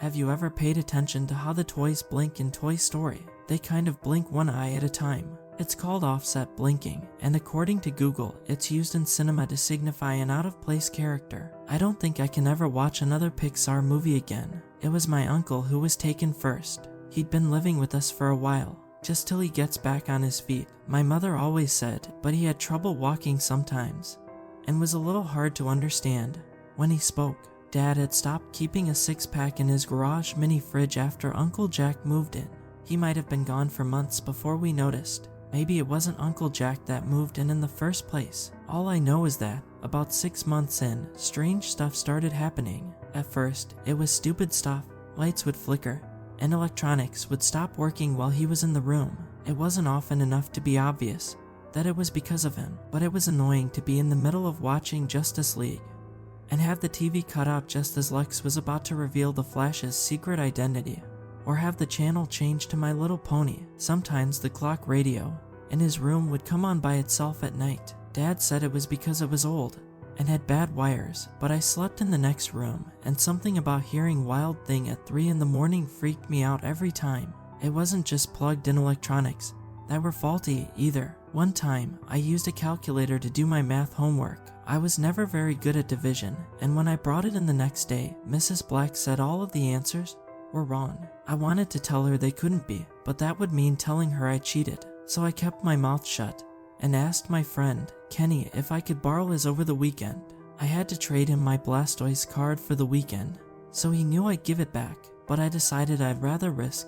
Have you ever paid attention to how the toys blink in Toy Story? They kind of blink one eye at a time. It's called offset blinking, and according to Google, it's used in cinema to signify an out-of-place character. I don't think I can ever watch another Pixar movie again. It was my uncle who was taken first. He'd been living with us for a while, just till he gets back on his feet. My mother always said, but he had trouble walking sometimes, and was a little hard to understand. When he spoke, Dad had stopped keeping a six-pack in his garage mini fridge after Uncle Jack moved in. He might have been gone for months before we noticed. Maybe it wasn't Uncle Jack that moved in the first place. All I know is that, about 6 months in, strange stuff started happening. At first, it was stupid stuff. Lights would flicker, and electronics would stop working while he was in the room. It wasn't often enough to be obvious that it was because of him, but it was annoying to be in the middle of watching Justice League and have the TV cut out just as Lex was about to reveal the Flash's secret identity, or have the channel change to My Little Pony. Sometimes the clock radio in his room would come on by itself at night. Dad said it was because it was old and had bad wires, but I slept in the next room, and something about hearing Wild Thing at 3 in the morning freaked me out every time. It wasn't just plugged-in electronics that were faulty either. One time, I used a calculator to do my math homework. I was never very good at division, and when I brought it in the next day, Mrs. Black said all of the answers were wrong. I wanted to tell her they couldn't be, but that would mean telling her I cheated. So I kept my mouth shut and asked my friend, Kenny, if I could borrow his over the weekend. I had to trade him my Blastoise card for the weekend, so he knew I'd give it back, but I decided I'd rather risk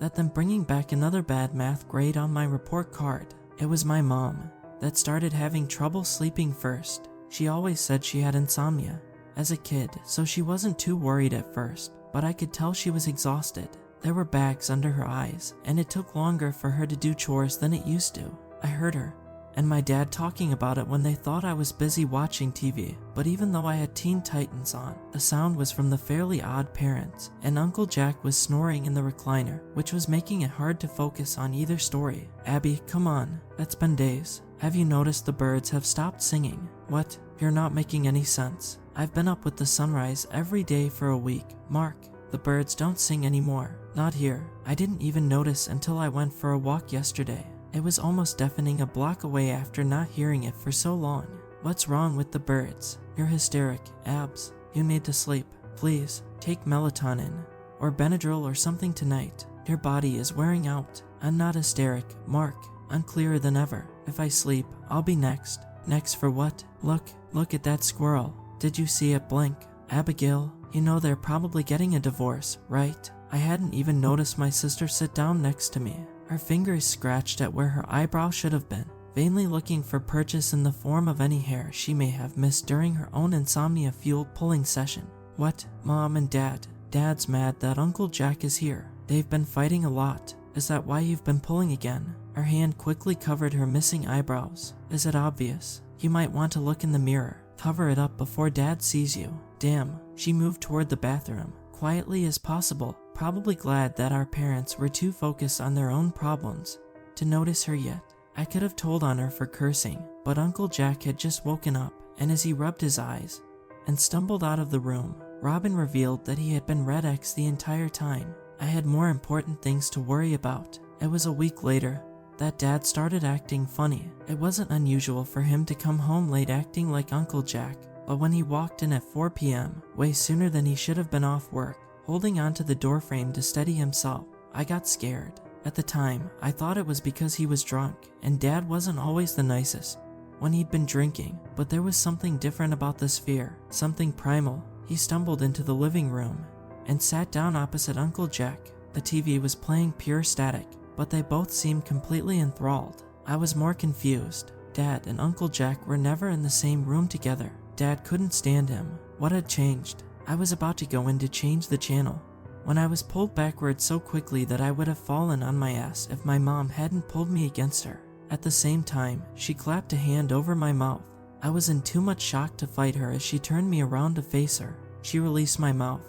that than bringing back another bad math grade on my report card. It was my mom that started having trouble sleeping first. She always said she had insomnia as a kid, so she wasn't too worried at first, but I could tell she was exhausted. There were bags under her eyes, and it took longer for her to do chores than it used to. I heard her and my dad talking about it when they thought I was busy watching TV, but even though I had Teen Titans on, the sound was from the Fairly Odd Parents, and Uncle Jack was snoring in the recliner, which was making it hard to focus on either story. Abby, come on, it's been days. Have you noticed the birds have stopped singing? What? You're not making any sense. I've been up with the sunrise every day for a week. Mark, the birds don't sing anymore. Not here. I didn't even notice until I went for a walk yesterday. It was almost deafening a block away after not hearing it for so long. What's wrong with the birds? You're hysteric, Abs. You need to sleep. Please, take melatonin or Benadryl or something tonight. Your body is wearing out. I'm not hysteric, Mark. I'm clearer than ever. If I sleep, I'll be next. Next for what? Look at that squirrel. Did you see it blink? Abigail, you know they're probably getting a divorce, right? I hadn't even noticed my sister sit down next to me. Her fingers scratched at where her eyebrow should have been, vainly looking for purchase in the form of any hair she may have missed during her own insomnia-fueled pulling session. What? Mom and Dad. Dad's mad that Uncle Jack is here. They've been fighting a lot. Is that why you've been pulling again? Her hand quickly covered her missing eyebrows. Is it obvious? You might want to look in the mirror. Cover it up before Dad sees you. Damn. She moved toward the bathroom, quietly as possible, probably glad that our parents were too focused on their own problems to notice her yet. I could have told on her for cursing, but Uncle Jack had just woken up, and as he rubbed his eyes and stumbled out of the room, Robin revealed that he had been Red X the entire time. I had more important things to worry about. It was a week later that Dad started acting funny. It wasn't unusual for him to come home late acting like Uncle Jack, but when he walked in at 4 p.m., way sooner than he should have been off work, holding onto the doorframe to steady himself, I got scared. At the time, I thought it was because he was drunk, and Dad wasn't always the nicest when he'd been drinking, but there was something different about this fear, something primal. He stumbled into the living room and sat down opposite Uncle Jack. The TV was playing pure static, but they both seemed completely enthralled. I was more confused. Dad and Uncle Jack were never in the same room together. Dad couldn't stand him. What had changed? I was about to go in to change the channel when I was pulled backwards so quickly that I would have fallen on my ass if my mom hadn't pulled me against her. At the same time, she clapped a hand over my mouth. I was in too much shock to fight her as she turned me around to face her. She released my mouth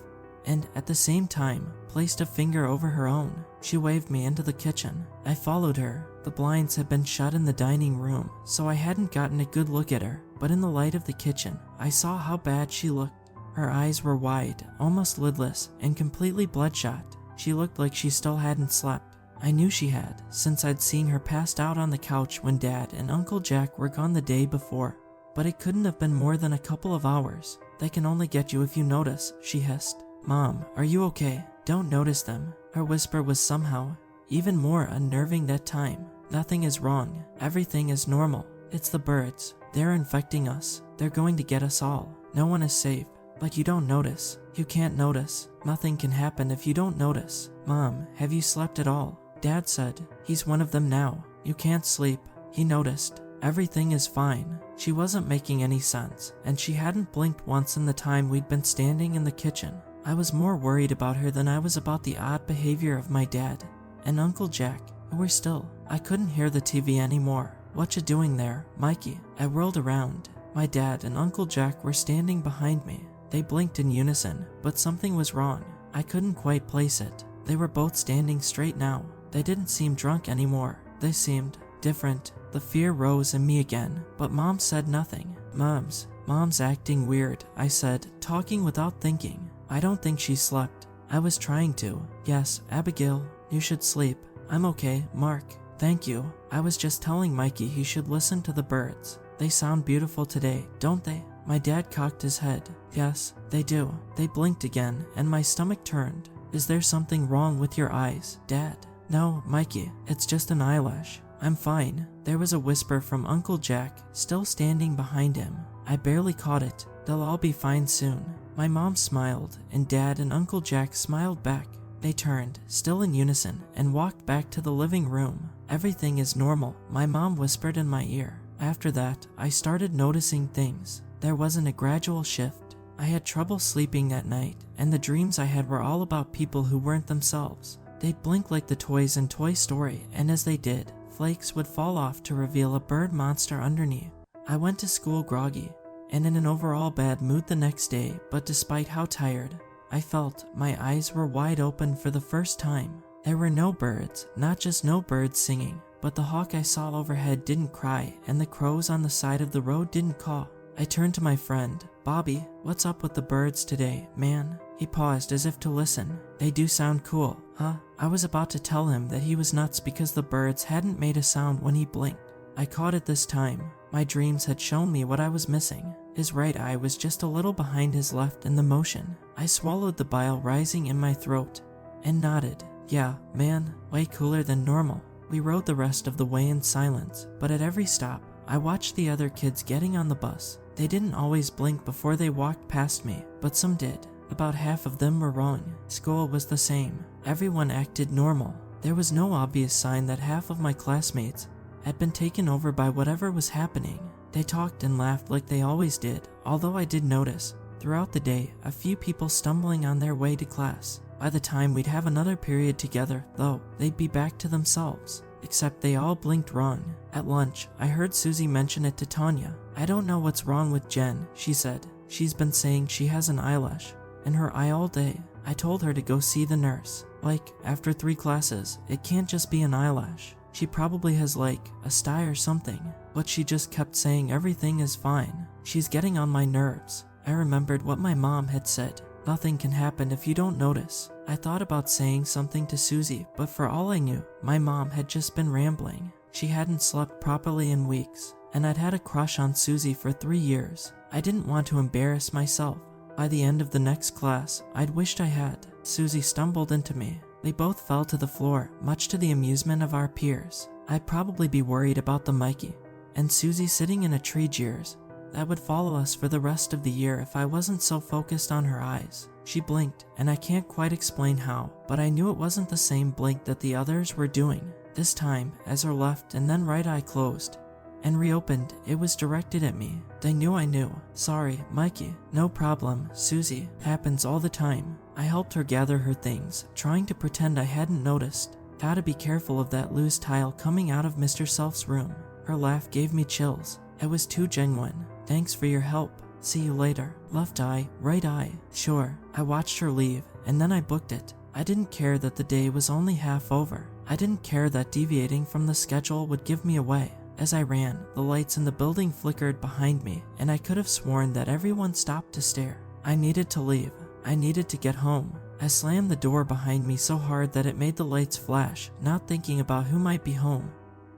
and, at the same time, placed a finger over her own. She waved me into the kitchen. I followed her. The blinds had been shut in the dining room, so I hadn't gotten a good look at her, but in the light of the kitchen, I saw how bad she looked. Her eyes were wide, almost lidless, and completely bloodshot. She looked like she still hadn't slept. I knew she had, since I'd seen her passed out on the couch when Dad and Uncle Jack were gone the day before. But it couldn't have been more than a couple of hours. They can only get you if you notice, she hissed. Mom, are you okay? Don't notice them. Her whisper was somehow even more unnerving that time. Nothing is wrong. Everything is normal. It's the birds. They're infecting us. They're going to get us all. No one is safe. But you don't notice. You can't notice. Nothing can happen if you don't notice. Mom, have you slept at all? Dad said, he's one of them now. You can't sleep. He noticed. Everything is fine. She wasn't making any sense, and she hadn't blinked once in the time we'd been standing in the kitchen. I was more worried about her than I was about the odd behavior of my dad and Uncle Jack, who were still. I couldn't hear the TV anymore. What you doing there, Mikey? I whirled around. My dad and Uncle Jack were standing behind me. They blinked in unison, but something was wrong. I couldn't quite place it. They were both standing straight now. They didn't seem drunk anymore. They seemed different. The fear rose in me again, but Mom said nothing. Mom's acting weird, I said, talking without thinking. I don't think she slept. I was trying to. Yes, Abigail, you should sleep. I'm okay, Mark. Thank you. I was just telling Mikey he should listen to the birds. They sound beautiful today, don't they? My dad cocked his head. Yes, they do. They blinked again, and my stomach turned. Is there something wrong with your eyes, Dad? No, Mikey, it's just an eyelash. I'm fine. There was a whisper from Uncle Jack, still standing behind him. I barely caught it. They'll all be fine soon. My mom smiled, and Dad and Uncle Jack smiled back. They turned, still in unison, and walked back to the living room. Everything is normal, my mom whispered in my ear. After that, I started noticing things. There wasn't a gradual shift. I had trouble sleeping that night, and the dreams I had were all about people who weren't themselves. They'd blink like the toys in Toy Story, and as they did, flakes would fall off to reveal a bird monster underneath. I went to school groggy, and in an overall bad mood the next day, but despite how tired I felt, my eyes were wide open for the first time. There were no birds, not just no birds singing, but the hawk I saw overhead didn't cry, and the crows on the side of the road didn't caw. I turned to my friend. Bobby, what's up with the birds today, man? He paused as if to listen. They do sound cool, huh? I was about to tell him that he was nuts because the birds hadn't made a sound when he blinked. I caught it this time. My dreams had shown me what I was missing. His right eye was just a little behind his left in the motion. I swallowed the bile rising in my throat and nodded. Yeah, man, way cooler than normal. We rode the rest of the way in silence, but at every stop, I watched the other kids getting on the bus. They didn't always blink before they walked past me, but some did. About half of them were wrong. School was the same. Everyone acted normal. There was no obvious sign that half of my classmates had been taken over by whatever was happening. They talked and laughed like they always did, although I did notice, throughout the day, a few people stumbling on their way to class. By the time we'd have another period together, though, they'd be back to themselves. Except they all blinked wrong. At lunch, I heard Susie mention it to Tanya. I don't know what's wrong with Jen, she said. She's been saying she has an eyelash in her eye all day. I told her to go see the nurse. Like, after 3 classes, it can't just be an eyelash. She probably has like, a sty or something. But she just kept saying everything is fine. She's getting on my nerves. I remembered what my mom had said. Nothing can happen if you don't notice. I thought about saying something to Susie, but for all I knew, my mom had just been rambling. She hadn't slept properly in weeks, and I'd had a crush on Susie for 3 years. I didn't want to embarrass myself. By the end of the next class, I'd wished I had. Susie stumbled into me. They both fell to the floor, much to the amusement of our peers. I'd probably be worried about the Mikey and Susie sitting in a tree jeers that would follow us for the rest of the year if I wasn't so focused on her eyes. She blinked, and I can't quite explain how, but I knew it wasn't the same blink that the others were doing. This time, as her left and then right eye closed and reopened, it was directed at me. They knew I knew. Sorry, Mikey. No problem, Susie. Happens all the time. I helped her gather her things, trying to pretend I hadn't noticed. Gotta be careful of that loose tile coming out of Mr. Self's room. Her laugh gave me chills. It was too genuine. Thanks for your help. See you later. Left eye, right eye. Sure. I watched her leave, and then I booked it. I didn't care that the day was only half over. I didn't care that deviating from the schedule would give me away. As I ran, the lights in the building flickered behind me, and I could have sworn that everyone stopped to stare. I needed to leave. I needed to get home. I slammed the door behind me so hard that it made the lights flash, not thinking about who might be home,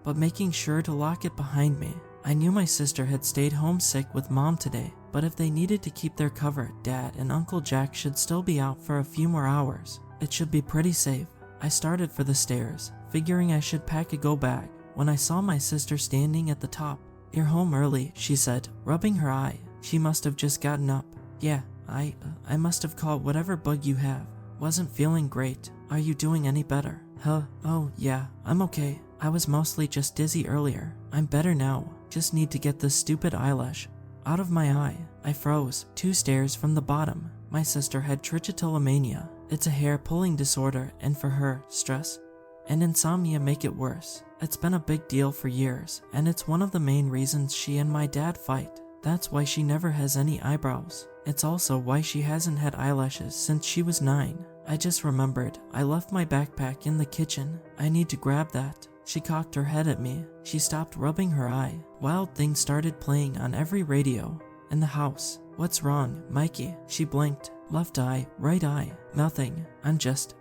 but making sure to lock it behind me. I knew my sister had stayed home sick with Mom today, but if they needed to keep their cover, Dad and Uncle Jack should still be out for a few more hours. It should be pretty safe. I started for the stairs, figuring I should pack a go bag, when I saw my sister standing at the top. "You're home early," she said, rubbing her eye. She must have just gotten up. "Yeah, I must have caught whatever bug you have. Wasn't feeling great. Are you doing any better?" Oh, yeah, I'm okay. I was mostly just dizzy earlier. I'm better now. Just need to get this stupid eyelash out of my eye." I froze. 2 stairs from the bottom. My sister had trichotillomania. It's a hair-pulling disorder, and for her, stress and insomnia make it worse. It's been a big deal for years, and it's one of the main reasons she and my dad fight. That's why she never has any eyebrows. It's also why she hasn't had eyelashes since she was 9. I just remembered I left my backpack in the kitchen. I need to grab that. She cocked her head at me. She stopped rubbing her eye. Wild things started playing on every radio in the house. "What's wrong, Mikey?" She blinked. "Left eye, right eye. Nothing. I'm just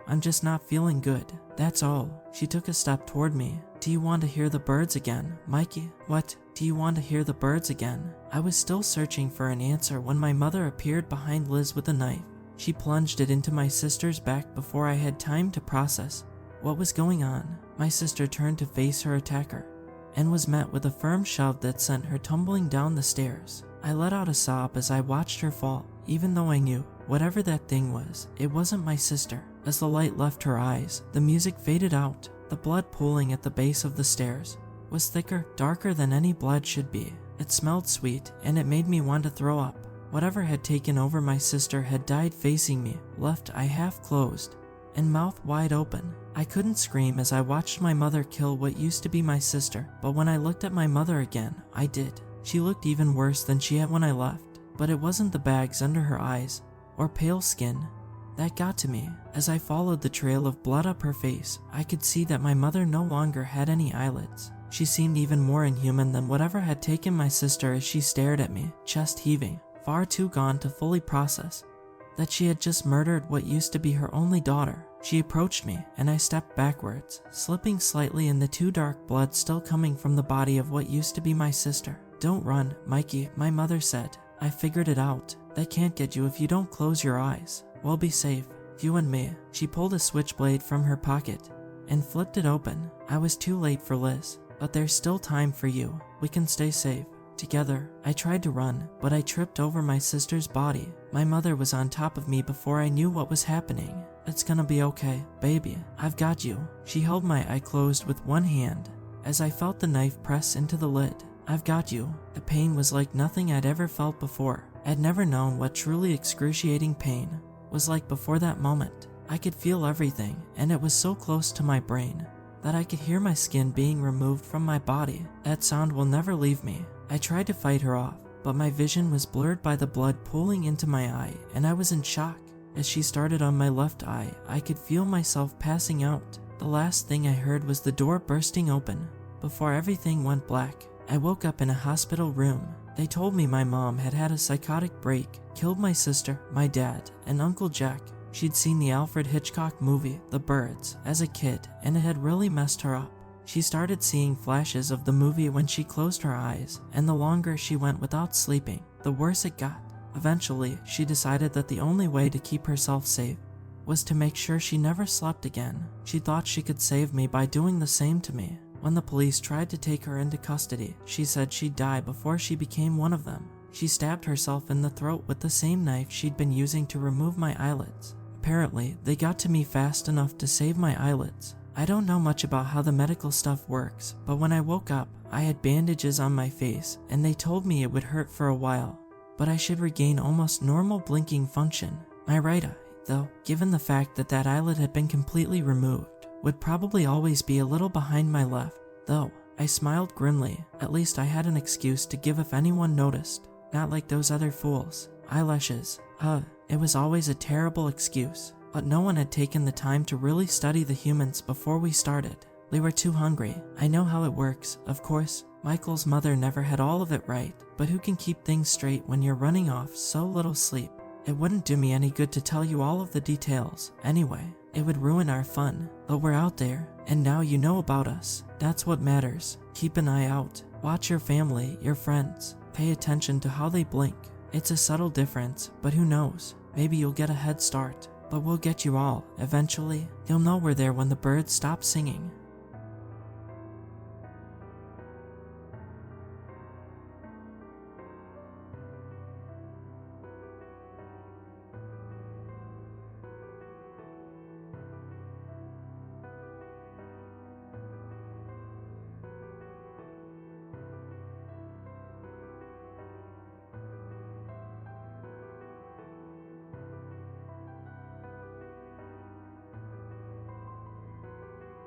not feeling good. That's all." She took a step toward me. "Do you want to hear the birds again, Mikey?" "What? Do you want to hear the birds again?" I was still searching for an answer when my mother appeared behind Liz with a knife. She plunged it into my sister's back before I had time to process what was going on. My sister turned to face her attacker and was met with a firm shove that sent her tumbling down the stairs. I let out a sob as I watched her fall, even though I knew, whatever that thing was, it wasn't my sister. As the light left her eyes, the music faded out. The blood pooling at the base of the stairs was thicker, darker than any blood should be. It smelled sweet, and it made me want to throw up. Whatever had taken over my sister had died facing me, left eye half closed and mouth wide open. I couldn't scream as I watched my mother kill what used to be my sister, but when I looked at my mother again, I did. She looked even worse than she had when I left, but it wasn't the bags under her eyes or pale skin that got to me. As I followed the trail of blood up her face, I could see that my mother no longer had any eyelids. She seemed even more inhuman than whatever had taken my sister as she stared at me, chest heaving, far too gone to fully process that she had just murdered what used to be her only daughter. She approached me, and I stepped backwards, slipping slightly in the too dark blood still coming from the body of what used to be my sister. "Don't run, Mikey," my mother said. "I figured it out. They can't get you if you don't close your eyes. We'll be safe, you and me." She pulled a switchblade from her pocket and flipped it open. I was too late for Liz, but there's still time for you. We can stay safe together. I tried to run, but I tripped over my sister's body. My mother was on top of me before I knew what was happening. "It's gonna be okay, baby. I've got you." She held my eye closed with one hand as I felt the knife press into the lid. "I've got you." The pain was like nothing I'd ever felt before. I'd never known what truly excruciating pain was like before that moment. I could feel everything, and it was so close to my brain that I could hear my skin being removed from my body. That sound will never leave me. I tried to fight her off, but my vision was blurred by the blood pooling into my eye, and I was in shock. As she started on my left eye, I could feel myself passing out. The last thing I heard was the door bursting open before everything went black. I woke up in a hospital room. They told me my mom had had a psychotic break, killed my sister, my dad, and Uncle Jack. She'd seen the Alfred Hitchcock movie, The Birds, as a kid, and it had really messed her up. She started seeing flashes of the movie when she closed her eyes, and the longer she went without sleeping, the worse it got. Eventually, she decided that the only way to keep herself safe was to make sure she never slept again. She thought she could save me by doing the same to me. When the police tried to take her into custody, she said she'd die before she became one of them. She stabbed herself in the throat with the same knife she'd been using to remove my eyelids. Apparently, they got to me fast enough to save my eyelids. I don't know much about how the medical stuff works, but when I woke up, I had bandages on my face, and they told me it would hurt for a while, but I should regain almost normal blinking function. My right eye, though, given the fact that that eyelid had been completely removed, would probably always be a little behind my left, though. I smiled grimly. At least I had an excuse to give if anyone noticed. Not like those other fools. Eyelashes. It was always a terrible excuse. But no one had taken the time to really study the humans before we started. We were too hungry. I know how it works, of course. Michael's mother never had all of it right, but who can keep things straight when you're running off so little sleep? It wouldn't do me any good to tell you all of the details. Anyway, it would ruin our fun. But we're out there, and now you know about us. That's what matters. Keep an eye out. Watch your family, your friends. Pay attention to how they blink. It's a subtle difference, but who knows? Maybe you'll get a head start. But we'll get you all, eventually. You'll know we're there when the birds stop singing.